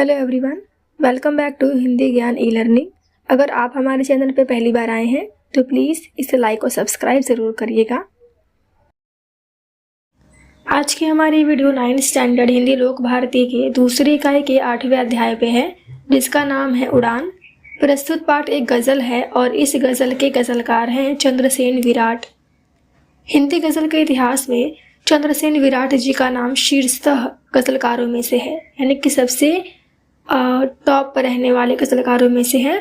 Hello everyone, welcome back to Hindi Gyan e learning. अगर आप हमारे चैनल पे पहली बार आए हैं तो प्लीज़ इसे लाइक और सब्सक्राइब ज़रूर करिएगा। आज की हमारी वीडियो 9th स्टैंडर्ड हिंदी लोक भारती के दूसरी इकाई के 8वें अध्याय पे है, जिसका नाम है उड़ान। प्रस्तुत पाठ एक गज़ल है और इस गज़ल के गज़लकार हैं चंद्रसेन विराट। हिंदी गज़ल के इतिहास में चंद्रसेन विराट जी का नाम शीर्षतः गज़लकारों में से है, यानी कि सबसे टॉप पर रहने वाले गज़लकारों में से है।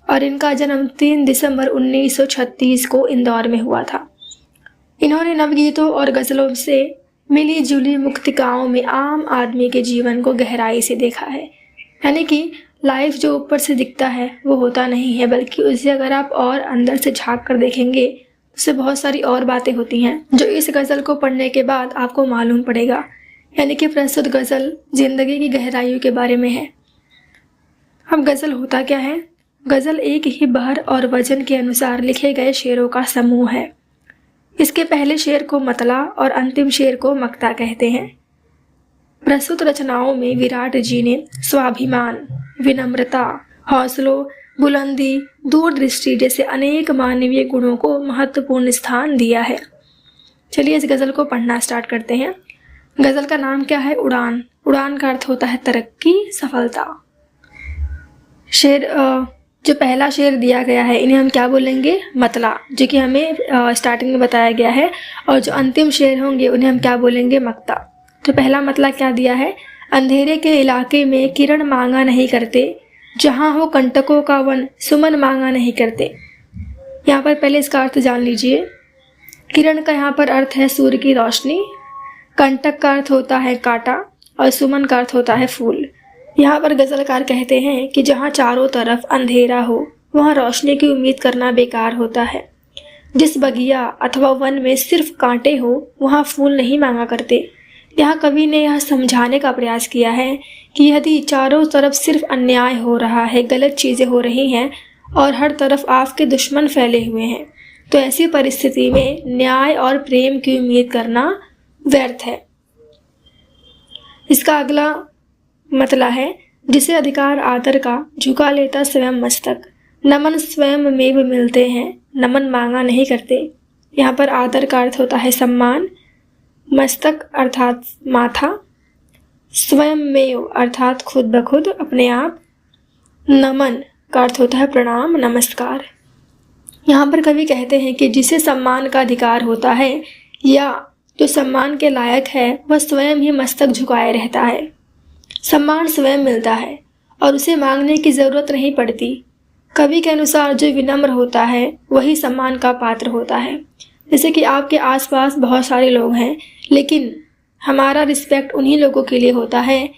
और इनका जन्म 3 दिसंबर 1936 को इंदौर में हुआ था। इन्होंने नवगीतों और गज़लों से मिली जुली मुक्तिकाओं में आम आदमी के जीवन को गहराई से देखा है, यानी कि लाइफ जो ऊपर से दिखता है वो होता नहीं है, बल्कि उसे अगर आप और अंदर से झांक कर देखेंगे तो उससे बहुत सारी और बातें होती हैं जो इस गज़ल को पढ़ने के बाद आपको मालूम पड़ेगा। यानी कि प्रस्तुत गज़ल जिंदगी की गहराइयों के बारे में है। अब गज़ल होता क्या है? गज़ल एक ही बहर और वजन के अनुसार लिखे गए शेरों का समूह है। इसके पहले शेर को मतला और अंतिम शेर को मक्ता कहते हैं। प्रस्तुत रचनाओं में विराट जी ने स्वाभिमान, विनम्रता, हौसलों, बुलंदी, दूरदृष्टि जैसे अनेक मानवीय गुणों को महत्वपूर्ण स्थान दिया है। चलिए इस गज़ल को पढ़ना स्टार्ट करते हैं। गज़ल का नाम क्या है? उड़ान। उड़ान का अर्थ होता है तरक्की, सफलता। शेर जो पहला शेर दिया गया है इन्हें हम क्या बोलेंगे? मतला, जो कि हमें स्टार्टिंग में बताया गया है। और जो अंतिम शेर होंगे उन्हें हम क्या बोलेंगे? मक्ता। तो पहला मतला क्या दिया है? अंधेरे के इलाके में किरण मांगा नहीं करते, जहाँ हो कंटकों का वन सुमन मांगा नहीं करते। यहाँ पर पहले इसका अर्थ जान लीजिए। किरण का यहाँ पर अर्थ है सूर्य की रोशनी, कंटक का अर्थ होता है कांटा और सुमन का अर्थ होता है फूल। यहाँ पर गज़लकार कहते हैं कि जहाँ चारों तरफ अंधेरा हो वहाँ रोशनी की उम्मीद करना बेकार होता है। जिस बगिया अथवा वन में सिर्फ कांटे हो वहाँ फूल नहीं मांगा करते। यहाँ कवि ने यह समझाने का प्रयास किया है कि यदि चारों तरफ सिर्फ अन्याय हो रहा है, गलत चीज़ें हो रही हैं और हर तरफ आपके दुश्मन फैले हुए हैं, तो ऐसी परिस्थिति में न्याय और प्रेम की उम्मीद करना व्यर्थ है। इसका अगला मतला है, जिसे अधिकार आदर का झुका लेता स्वयं मस्तक, नमन स्वयं में भी मिलते हैं, नमन मांगा नहीं करते। यहाँ पर आदर का अर्थ होता है सम्मान, मस्तक अर्थात माथा, स्वयं में अर्थात खुद ब खुद अपने आप, नमन का अर्थ होता है प्रणाम, नमस्कार। यहाँ पर कवि कहते हैं कि जिसे सम्मान का अधिकार होता है या जो सम्मान के लायक है वह स्वयं ही मस्तक झुकाए रहता है। सम्मान स्वयं मिलता है और उसे मांगने की ज़रूरत नहीं पड़ती। कवि के अनुसार जो विनम्र होता है वही सम्मान का पात्र होता है। जैसे कि आपके आसपास बहुत सारे लोग हैं, लेकिन हमारा रिस्पेक्ट उन्हीं लोगों के लिए होता है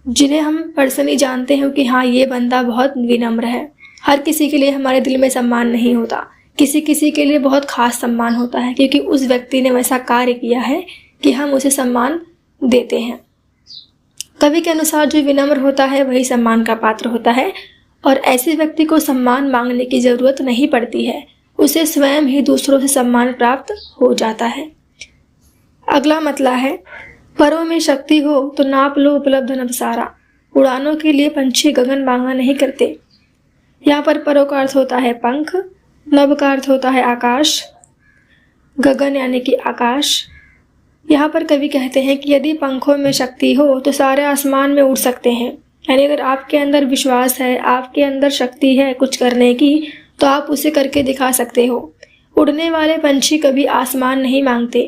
जिन्हें हम पर्सनली जानते हैं कि हाँ ये बंदा बहुत विनम्र है। हर किसी के लिए हमारे दिल में सम्मान नहीं होता, किसी किसी के लिए बहुत खास सम्मान होता है क्योंकि उस व्यक्ति ने वैसा कार्य किया है कि हम उसे सम्मान देते हैं। कवि के अनुसार जो विनम्र होता है वही सम्मान का पात्र होता है और ऐसे व्यक्ति को सम्मान मांगने की ज़रूरत नहीं पड़ती है, उसे स्वयं ही दूसरों से सम्मान प्राप्त हो जाता है। अगला मतला है, परों में शक्ति हो तो नाप लो उपलब्ध नभ सारा, उड़ानों के लिए पंछी गगन मांगा नहीं करते। यहाँ पर परों का अर्थ होता है पंख, नभ का अर्थ होता है आकाश, गगन यानी कि आकाश। यहाँ पर कवि कहते हैं कि यदि पंखों में शक्ति हो तो सारे आसमान में उड़ सकते हैं। यानी अगर आपके अंदर विश्वास है, आपके अंदर शक्ति है कुछ करने की, तो आप उसे करके दिखा सकते हो। उड़ने वाले पंछी कभी आसमान नहीं मांगते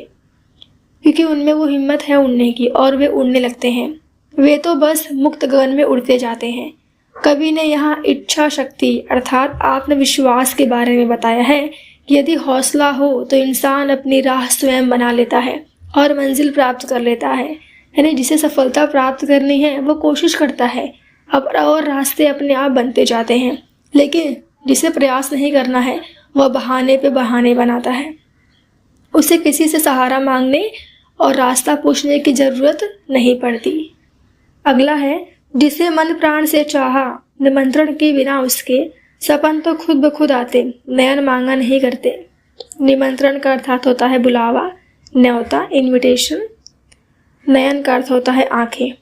क्योंकि उनमें वो हिम्मत है उड़ने की और वे उड़ने लगते हैं। वे तो बस मुक्त गगन में उड़ते जाते हैं। कवि ने यहाँ इच्छा शक्ति अर्थात आत्मविश्वास के बारे में बताया है कि यदि हौसला हो तो इंसान अपनी राह स्वयं बना लेता है और मंजिल प्राप्त कर लेता है। यानी जिसे सफलता प्राप्त करनी है वो कोशिश करता है, अब और रास्ते अपने आप बनते जाते हैं। लेकिन जिसे प्रयास नहीं करना है वह बहाने पे बहाने बनाता है। उसे किसी से सहारा मांगने और रास्ता पूछने की ज़रूरत नहीं पड़ती। अगला है, जिसे मन प्राण से चाहा, निमंत्रण के बिना उसके सपन तो खुद ब खुद आते, नयन मांगा नहीं करते। निमंत्रण का अर्थात होता है बुलावा, न्योता, इनविटेशन। नयन का अर्थ होता है आंखें।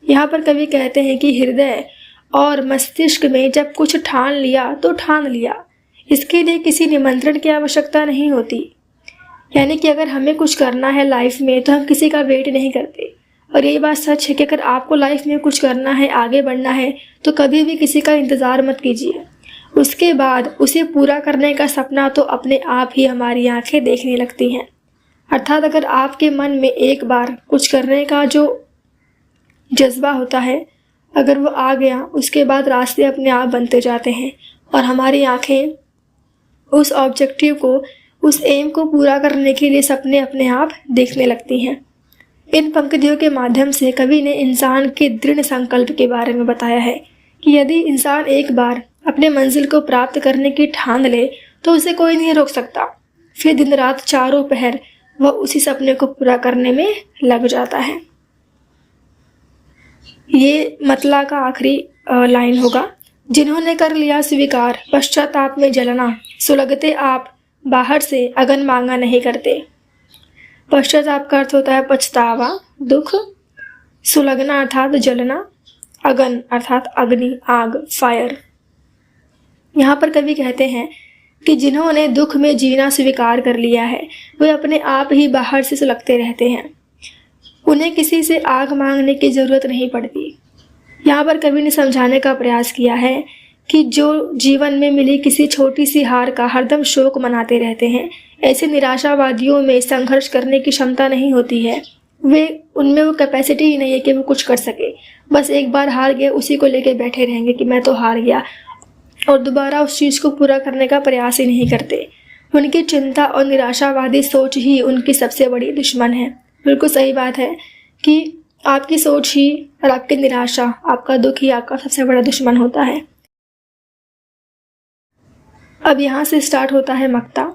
यहाँ पर कवि कहते हैं कि हृदय और मस्तिष्क में जब कुछ ठान लिया तो ठान लिया, इसके लिए किसी निमंत्रण की आवश्यकता नहीं होती। यानी कि अगर हमें कुछ करना है लाइफ में तो हम किसी का वेट नहीं करते। और यही बात सच है कि अगर आपको लाइफ में कुछ करना है, आगे बढ़ना है, तो कभी भी किसी का इंतज़ार मत कीजिए। उसके बाद उसे पूरा करने का सपना तो अपने आप ही हमारी आंखें देखने लगती हैं। अर्थात अगर आपके मन में एक बार कुछ करने का जो जज्बा होता है, अगर वो आ गया, उसके बाद रास्ते अपने आप बनते जाते हैं और हमारी आंखें उस ऑब्जेक्टिव को, उस एम को पूरा करने के लिए सपने अपने आप देखने लगती हैं। इन पंक्तियों के माध्यम से कवि ने इंसान के दृढ़ संकल्प के बारे में बताया है कि यदि इंसान एक बार अपने मंजिल को प्राप्त करने की ठान ले तो उसे कोई नहीं रोक सकता। फिर दिन रात चारों पहर वह उसी सपने को पूरा करने में लग जाता है। ये मतला का आखिरी लाइन होगा। जिन्होंने कर लिया स्वीकार, पश्चाताप में जलना, सुलगते आप बाहर से, अगन मांगा नहीं करते। पश्चाताप का अर्थ होता है पछतावा, दुख, सुलगना अर्थात जलना, अगन अर्थात अग्नि, आग, फायर। यहाँ पर कवि कहते हैं कि जिन्होंने दुख में जीना स्वीकार कर लिया है वे अपने आप ही बाहर से सुलगते रहते हैं, उन्हें किसी से आग मांगने की ज़रूरत नहीं पड़ती। यहाँ पर कवि ने समझाने का प्रयास किया है कि जो जीवन में मिली किसी छोटी सी हार का हरदम शोक मनाते रहते हैं, ऐसे निराशावादियों में संघर्ष करने की क्षमता नहीं होती है। उनमें वो कैपेसिटी ही नहीं है कि वो कुछ कर सके। बस एक बार हार गए, उसी को लेके बैठे रहेंगे कि मैं तो हार गया, और दोबारा उस चीज़ को पूरा करने का प्रयास ही नहीं करते। उनकी चिंता और निराशावादी सोच ही उनकी सबसे बड़ी दुश्मन है। बिल्कुल सही बात है कि आपकी सोच ही और आपकी निराशा, आपका दुख ही आपका सबसे बड़ा दुश्मन होता है। अब यहाँ से स्टार्ट होता है मक्ता।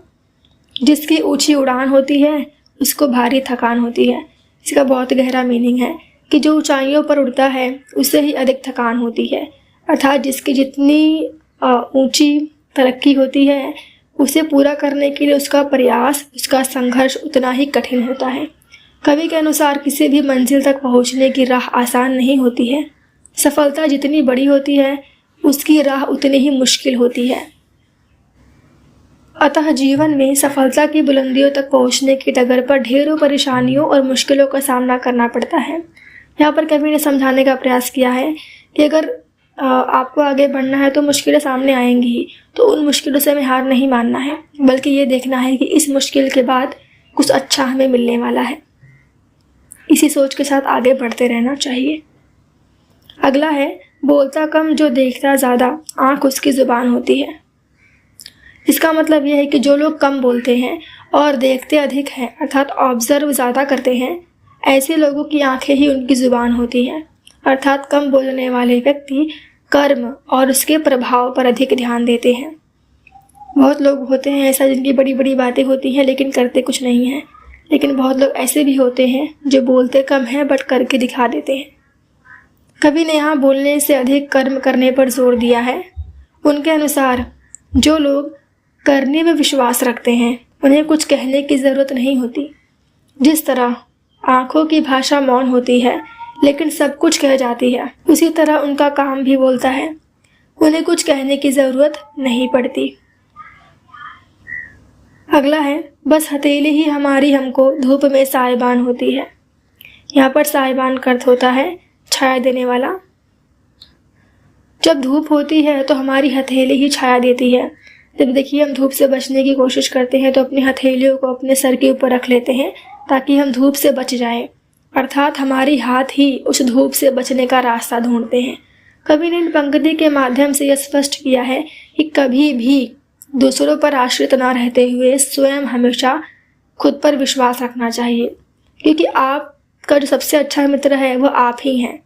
जिसकी ऊंची उड़ान होती है उसको भारी थकान होती है। इसका बहुत गहरा मीनिंग है कि जो ऊंचाइयों पर उड़ता है उससे ही अधिक थकान होती है। अर्थात जिसकी जितनी ऊंची तरक्की होती है उसे पूरा करने के लिए उसका प्रयास, उसका संघर्ष उतना ही कठिन होता है। कवि के अनुसार किसी भी मंजिल तक पहुंचने की राह आसान नहीं होती है। सफलता जितनी बड़ी होती है उसकी राह उतनी ही मुश्किल होती है। अतः जीवन में सफलता की बुलंदियों तक पहुंचने की डगर पर ढेरों परेशानियों और मुश्किलों का सामना करना पड़ता है। यहाँ पर कवि ने समझाने का प्रयास किया है कि अगर आपको आगे बढ़ना है तो मुश्किलें सामने आएंगी ही, तो उन मुश्किलों से हमें हार नहीं मानना है, बल्कि ये देखना है कि इस मुश्किल के बाद कुछ अच्छा हमें मिलने वाला है। इसी सोच के साथ आगे बढ़ते रहना चाहिए। अगला है बोलता कम जो देखता ज़्यादा, आँख उसकी ज़ुबान होती है। इसका मतलब यह है कि जो लोग कम बोलते हैं और देखते अधिक हैं, अर्थात ऑब्जर्व ज़्यादा करते हैं, ऐसे लोगों की आंखें ही उनकी ज़ुबान होती हैं। अर्थात कम बोलने वाले व्यक्ति कर्म और उसके प्रभाव पर अधिक ध्यान देते हैं। बहुत लोग होते हैं ऐसा जिनकी बड़ी बड़ी बातें होती हैं लेकिन करते कुछ नहीं हैं। लेकिन बहुत लोग ऐसे भी होते हैं जो बोलते कम हैं बट करके दिखा देते हैं। कवि ने यहाँ बोलने से अधिक कर्म करने पर जोर दिया है। उनके अनुसार जो लोग करने में विश्वास रखते हैं उन्हें कुछ कहने की ज़रूरत नहीं होती। जिस तरह आँखों की भाषा मौन होती है लेकिन सब कुछ कह जाती है, उसी तरह उनका काम भी बोलता है, उन्हें कुछ कहने की ज़रूरत नहीं पड़ती। अगला है बस हथेली ही हमारी हमको धूप में साहिबान होती है। यहाँ पर साहिबान का अर्थ होता है छाया देने वाला। जब धूप होती है तो हमारी हथेली ही छाया देती है। जब देखिए हम धूप से बचने की कोशिश करते हैं तो अपनी हथेलियों को अपने सर के ऊपर रख लेते हैं ताकि हम धूप से बच जाएं। अर्थात हमारी हाथ ही उस धूप से बचने का रास्ता ढूंढते हैं। कवि ने इन पंक्ति के माध्यम से यह स्पष्ट किया है कि कभी भी दूसरों पर आश्रित न रहते हुए स्वयं हमेशा खुद पर विश्वास रखना चाहिए, क्योंकि आपका जो सबसे अच्छा मित्र है वह आप ही हैं।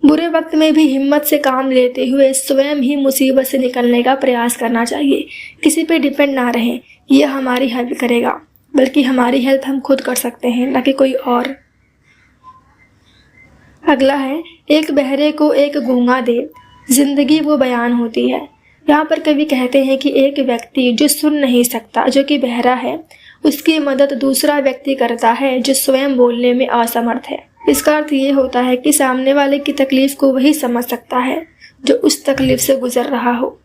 बुरे वक्त में भी हिम्मत से काम लेते हुए स्वयं ही मुसीबत से निकलने का प्रयास करना चाहिए। किसी पे डिपेंड ना रहें, यह हमारी हेल्प करेगा, बल्कि हमारी हेल्प हम खुद कर सकते हैं, ना कि कोई और। अगला है एक बहरे को एक गूंगा दे, जिंदगी वो बयान होती है। यहाँ पर कवि कहते हैं कि एक व्यक्ति जो सुन नहीं सकता, जो कि बहरा है, उसकी मदद दूसरा व्यक्ति करता है जो स्वयं बोलने में असमर्थ है। इसका अर्थ ये होता है कि सामने वाले की तकलीफ को वही समझ सकता है जो उस तकलीफ से गुजर रहा हो।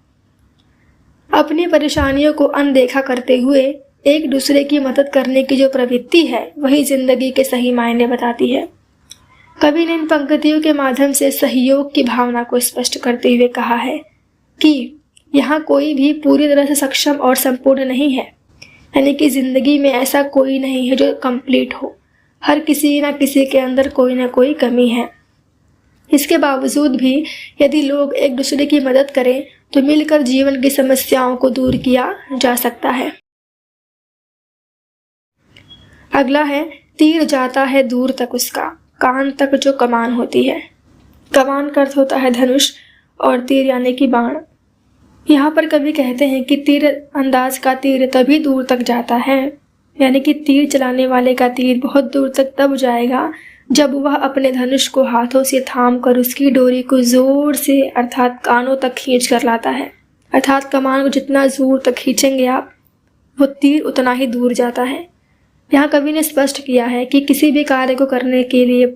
अपनी परेशानियों को अनदेखा करते हुए एक दूसरे की मदद करने की जो प्रवृत्ति है वही जिंदगी के सही मायने बताती है। कवि ने इन पंक्तियों के माध्यम से सहयोग की भावना को स्पष्ट करते हुए कहा है कि यहाँ कोई भी पूरी तरह से सक्षम और संपूर्ण नहीं है, यानी कि जिंदगी में ऐसा कोई नहीं है जो कंप्लीट हो। हर किसी न किसी के अंदर कोई ना कोई कमी है। इसके बावजूद भी यदि लोग एक दूसरे की मदद करें तो मिलकर जीवन की समस्याओं को दूर किया जा सकता है। अगला है, तीर जाता है दूर तक उसका, कान तक जो कमान होती है। कमान का अर्थ होता है धनुष और तीर यानी कि बाण। यहाँ पर कवि कहते हैं कि तीर अंदाज का तीर तभी दूर तक जाता है, यानी कि तीर चलाने वाले का तीर बहुत दूर तक तब जाएगा जब वह अपने धनुष को हाथों से थाम कर उसकी डोरी को जोर से अर्थात कानों तक खींच कर लाता है। अर्थात कमान को जितना जोर तक खींचेंगे आप, वो तीर उतना ही दूर जाता है। यहाँ कवि ने स्पष्ट किया है कि किसी भी कार्य को करने के लिए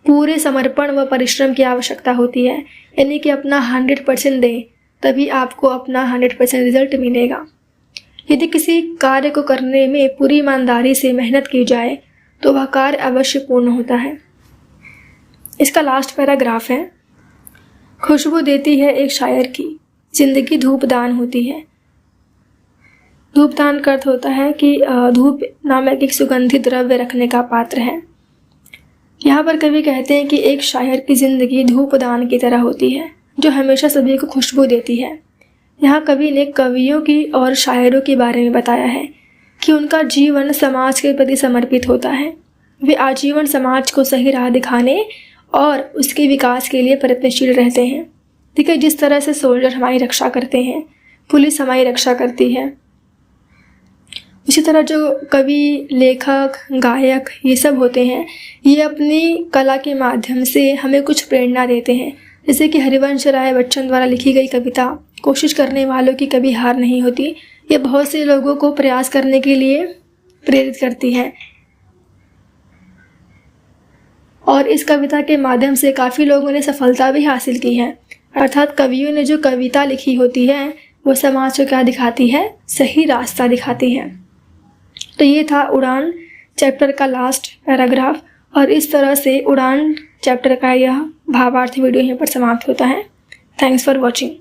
पूरे समर्पण व परिश्रम की आवश्यकता होती है, यानी कि अपना 100% दें, तभी आपको अपना 100% रिजल्ट मिलेगा। यदि किसी कार्य को करने में पूरी ईमानदारी से मेहनत की जाए तो वह कार्य अवश्य पूर्ण होता है। इसका लास्ट पैराग्राफ है, खुशबू देती है एक शायर की, जिंदगी धूपदान होती है। धूपदान का अर्थ होता है कि धूप नामक एक सुगंधित द्रव्य रखने का पात्र है। यहाँ पर कवि कहते हैं कि एक शायर की जिंदगी धूपदान की तरह होती है जो हमेशा सभी को खुशबू देती है। यहाँ कवि ने कवियों की और शायरों के बारे में बताया है कि उनका जीवन समाज के प्रति समर्पित होता है। वे आजीवन समाज को सही राह दिखाने और उसके विकास के लिए प्रयत्नशील रहते हैं। ठीक है, जिस तरह से सोल्जर हमारी रक्षा करते हैं, पुलिस हमारी रक्षा करती है, उसी तरह जो कवि, लेखक, गायक ये सब होते हैं, ये अपनी कला के माध्यम से हमें कुछ प्रेरणा देते हैं। जैसे कि हरिवंश राय बच्चन द्वारा लिखी गई कविता कोशिश करने वालों की कभी हार नहीं होती, ये बहुत से लोगों को प्रयास करने के लिए प्रेरित करती है। और इस कविता के माध्यम से काफ़ी लोगों ने सफलता भी हासिल की है। अर्थात कवियों ने जो कविता लिखी होती है वो समाज को क्या दिखाती है, सही रास्ता दिखाती है। तो ये था उड़ान चैप्टर का लास्ट पैराग्राफ, और इस तरह से उड़ान चैप्टर का यह भावार्थ वीडियो यहाँ पर समाप्त होता है। Thanks for watching.